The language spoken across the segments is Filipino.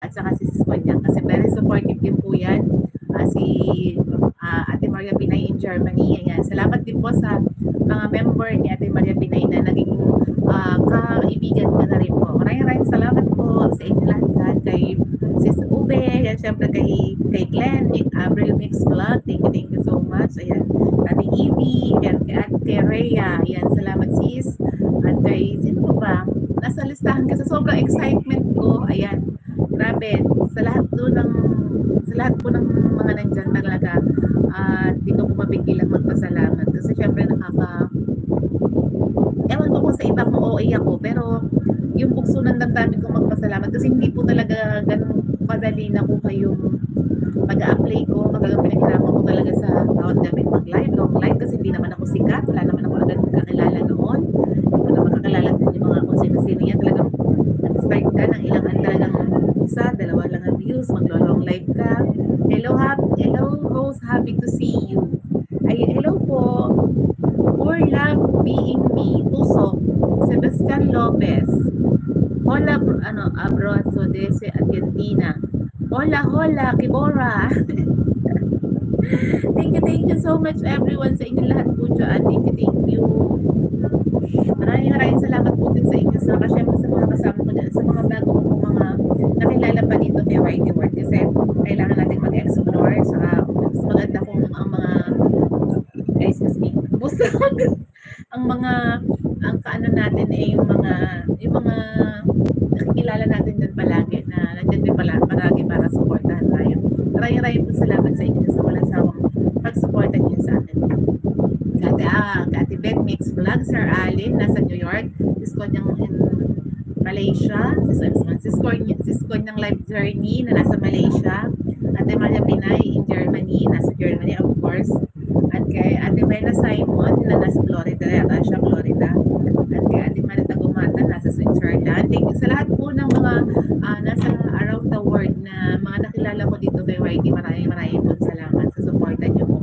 at saka si Sis Konyang kasi very supportive din po yan. Si Ate Maria Pinay in Germany. Ayan. Salamat din po sa mga member ni Ate Maria Pinay na naging kaibigan ko na rin po. Maraming salamat po sa inyo lahat, kay Sis Ube, yan syempre kay Glenn, Avril Mix Vlog, thank you so much. Ayan, Ate Evie, at kay Rhea, ayan, salamat sis. At kay, sino ba? Nasa listahan kasi sobrang excitement ko, ayan, grabe, sa lahat po ng mga nandyan talaga, di ko mapigilan magpasalamat kasi syempre ewan ko kung sa iba kung OA ako, pero yung bukso ng damdamin kong magpasalamat kasi hindi po talaga ganun kadali na kuha yung pag-a-apply ko. Talagang pinaghirapan ko talaga sa bawat gabi mag-live, long live kasi hindi naman ako sikat, wala naman ako agad kakilala noon. Hindi ko na makakilala din yung mga kung sino-sino yan. Talagang nag-start ka ng ilangan talagang isa, dalawa lang ang views, mag-long live ka. Hello Rose, happy to see you. Ay, hello po. For love being me, Tusok, Sebastian Lopez. Hola, Abrazo desde Argentina. Hola, Kibora. Thank you so much everyone sa inyo lahat po dyan. Thank you. Maraming salamat po din sa inyo. Saka syempre sa mga kasama ko dyan, sa mga bago ko mga nakilala pa dito kay Whitey World kasi kailangan natin mag-explore. Saka mas maganda kung ang mga excuse me, ang kaano natin ay yung mga nakikilala natin din palagi na nandiyan din palagi para supportahan tayo. Maraming po salamat sa inyo sa walang sawang pag-supportan niyo sa atin. Kati Beth Mix Vlog, Sir Alin, nasa New York, Sis Konyang in Malaysia, Sis Konyang Live Journey na nasa Malaysia, Ate Maria Pinay in Germany, nasa Germany of course, at kay Ate Wena Simon na nasa Florida, Florida, at kay Ate Marita Gumata nasa Switzerland. Thank you sa lahat po ng mga nasa around the world na mga nakilala ko dito kay YT. Maraming po salamat sa suporta niyo po.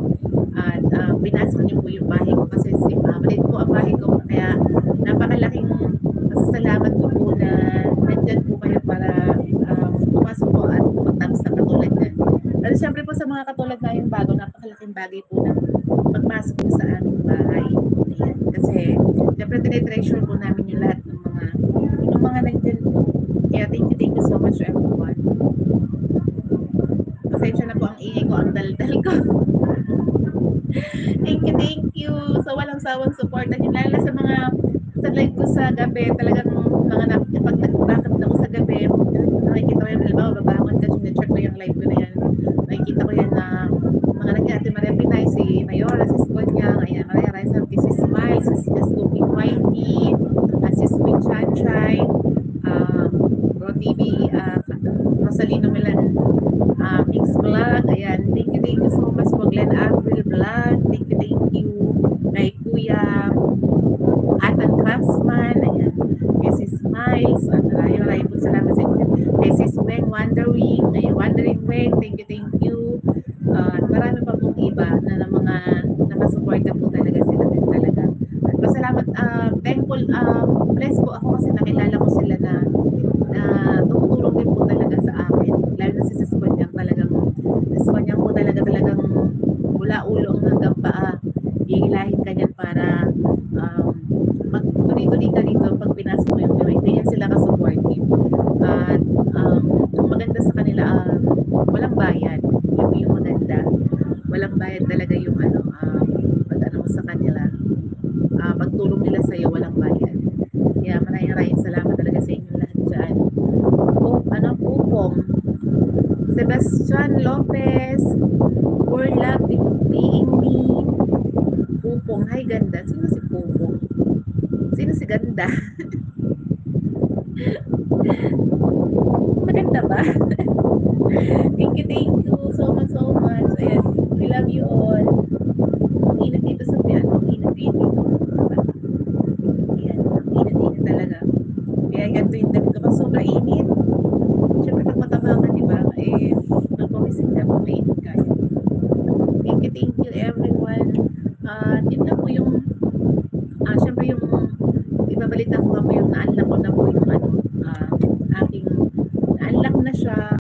At pinasok niyo po yung bahay ko kasi maliit po ang bahay ko kaya napakalaking pasasalamat ko po na nandyan po kayo para pumasok po at magtapos sa katulad na. Pero siyempre po sa mga katulad na yung bago, napakalaking bagay po na pagpasok po sa aming bahay. Ayan. Kasi siyempre tinitreasure po namin yung lahat ng mga nandyan po. Kaya thank you so much everyone. Pasensya na po ang ingay ko, ang daldal ko. Thank you. So walang sawang supportan nyo. Lalo sa mga sa live ko sa gabi, talagang mga pag nag-backup na ko sa gabi, nakikita ko yan, halimbawa, babangon ka, check ko yung live ko na yan. Nakikita ko yan na mga nag-ate Maria Pinay, si Mayora, si Skonyang, ayan, Maria Raisa, si Smile, si Just Cooking Whitey, si Sweet Chanchay, Bro TV, Rosalino Milan, Mix Vlog, ayan, thank you so much po, Glenn Avril Vlog, thank you, kay Kuya Atan Craftsman, ayan, kay si Smiles, at maraming po salamat sa inyo, kay si Weng Wandering, ayan, Wandering Weng, thank you, at marami pa pong iba na mga nakasuporta po talaga sila din talaga. At pasalamat, thankful, blessed po ako kasi nakilala ko sila na tumutulong din po talaga sa akin. Lalo na si Sis Konyang po talagang mula ulo hanggang paa, ihilahin ka niyan para magtuloy-tuloy ka dito pag pinasok mo yung gawin. Hindi yan sila ka-supportive. At ang maganda sa kanila, walang bayad. Yung maganda. Walang bayad talaga yung pag mo sa kanila. Pagtulong nila sa'yo, walang bayad. Kaya maraming salamat talaga sa inyo lahat dyan. Pupong. Sebastian Lopez. For love being me. Pupong. Hi, ganda. Sino si Pupong? Sino si ganda? Maganda ba? Thank you so much. Ayan, we love you all. Ang init dito sa piano. Ang init dito. Ayan, ang init talaga. Kaya ganito yung damit ko. Pag sobrang init, syempre pag mataba ka, diba? Magpawisig ka.